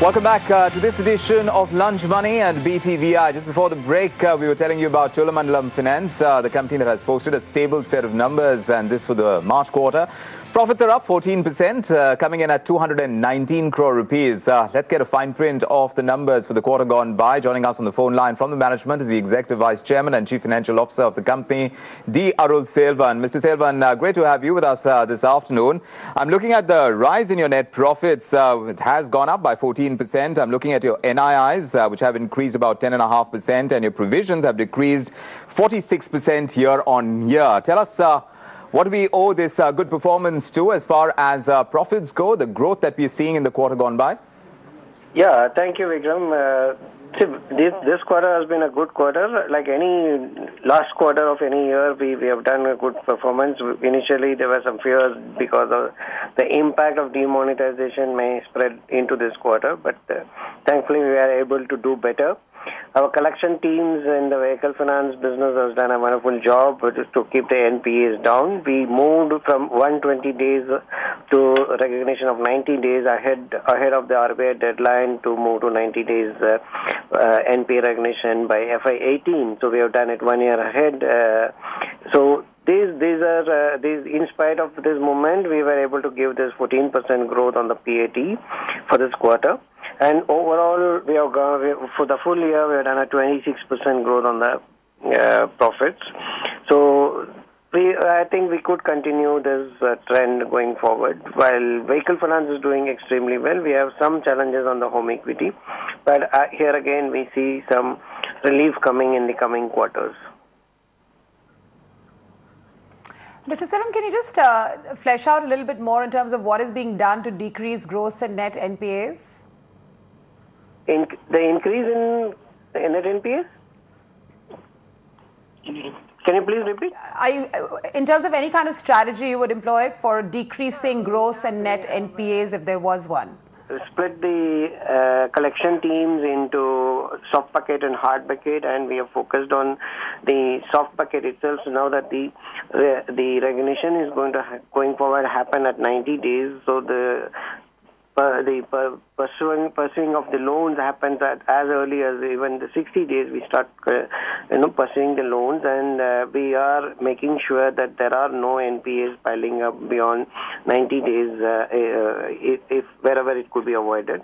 Welcome back to this edition of Lunch Money and BTVi. Just before the break, we were telling you about Cholamandalam Finance, the company that has posted a stable set of numbers, and this for the March quarter. Profits are up 14%, coming in at 219 crore rupees. Let's get a fine print of the numbers for the quarter gone by. Joining us on the phone line from the management is the Executive Vice Chairman and Chief Financial Officer of the company, Arul Selvan. Mr. Selvan, great to have you with us this afternoon. I'm looking at the rise in your net profits. It has gone up by 14%. I'm looking at your NIIs, which have increased about 10.5%, and your provisions have decreased 46% year on year. Tell us, what do we owe this good performance to as far as profits go, the growth that we're seeing in the quarter gone by? Yeah, thank you, Vikram. This quarter has been a good quarter. Like any last quarter of any year, we have done a good performance. Initially, there were some fears because of the impact of demonetization may spread into this quarter, but thankfully we are able to do better. Our collection teams in the vehicle finance business has done a wonderful job to keep the NPAs down. We moved from 120 days to recognition of 90 days ahead of the RBI deadline to move to 90 days NPA recognition by FY18. So we have done it 1 year ahead. These in spite of this movement, we were able to give this 14% growth on the PAT for this quarter. And overall, we have gone, for the full year, we have done a 26% growth on the profits. So I think we could continue this trend going forward. While vehicle finance is doing extremely well, we have some challenges on the home equity. But here again, we see some relief coming in the coming quarters. Mr. Selvan, can you just flesh out a little bit more in terms of what is being done to decrease gross and net NPAs? The increase in net NPAs? Can you please repeat? In terms of any kind of strategy you would employ for decreasing gross and net NPAs, if there was one? Split the collection teams into soft bucket and hard bucket, and we have focused on the soft bucket itself. So now that the recognition is going forward happen at 90 days, so the pursuing of the loans happens at as early as even the 60 days. We start pursuing the loans, and we are making sure that there are no NPAs piling up beyond 90 days if wherever it could be avoided.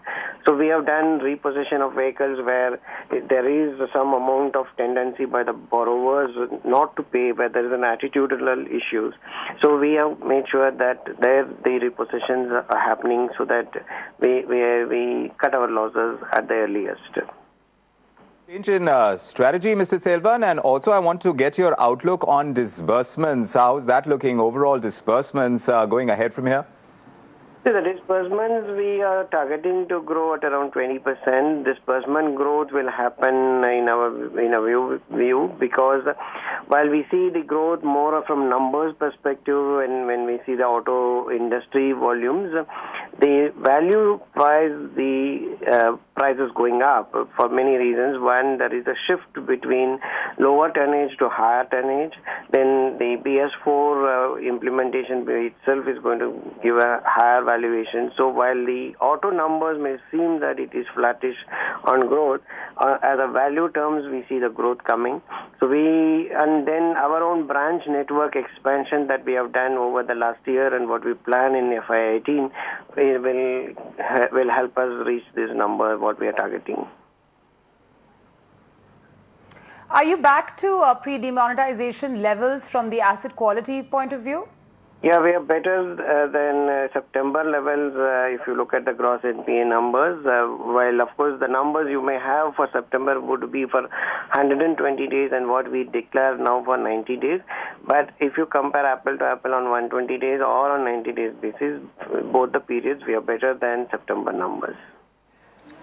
So we have done repossession of vehicles where there is some amount of tendency by the borrowers not to pay, where there is an attitudinal issues. So we have made sure that the repossessions are happening so that we cut our losses at the earliest. Change in strategy, Mr. Selvan, and also I want to get your outlook on disbursements. How's that looking, overall disbursements going ahead from here? The disbursements, we are targeting to grow at around 20%. Disbursement growth will happen in our view because while we see the growth more from numbers perspective, and when we see the auto industry volumes, the value price, price is going up for many reasons. One, there is a shift between lower tonnage to higher tonnage. Then the BS4 implementation by itself is going to give a higher valuation. So while the auto numbers may seem that it is flattish on growth, as a value terms we see the growth coming. So and then our own branch network expansion that we have done over the last year and what we plan in FY18 will help us reach this number what we are targeting. Are you back to pre-demonetization levels from the asset quality point of view? Yeah, we are better than September levels if you look at the gross NPA numbers. While, of course, the numbers you may have for September would be for 120 days and what we declare now for 90 days. But if you compare apple to apple on 120 days or on 90 days basis, both the periods we are better than September numbers.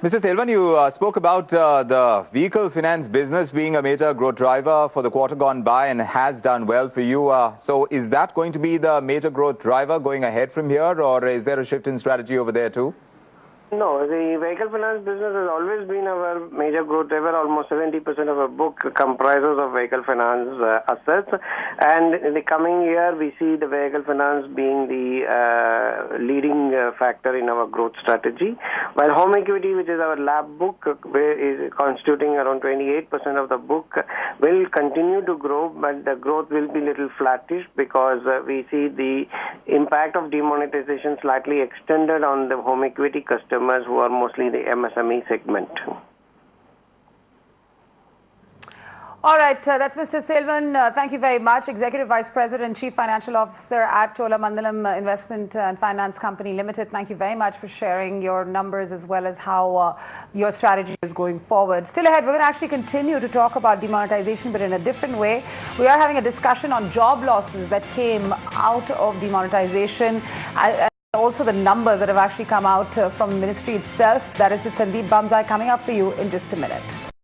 Mr. Selvan, you spoke about the vehicle finance business being a major growth driver for the quarter gone by and has done well for you. So is that going to be the major growth driver going ahead from here, or is there a shift in strategy over there too? No, the vehicle finance business has always been our major growth driver. Almost 70% of our book comprises of vehicle finance assets. And in the coming year, we see the vehicle finance being the leading factor in our growth strategy. While home equity, which is our LAP book, is constituting around 28% of the book, will continue to grow, but the growth will be little flattish because we see the impact of demonetization slightly extended on the home equity customers who are mostly the MSME segment. All right, that's Mr. Selvan. Thank you very much. Executive Vice President, Chief Financial Officer at Cholamandalam Investment and Finance Company Limited. Thank you very much for sharing your numbers as well as how your strategy is going forward. Still ahead, we're going to actually continue to talk about demonetization, but in a different way. We are having a discussion on job losses that came out of demonetization. Also the numbers that have actually come out from the ministry itself. That is with Sandeep Bamzai coming up for you in just a minute.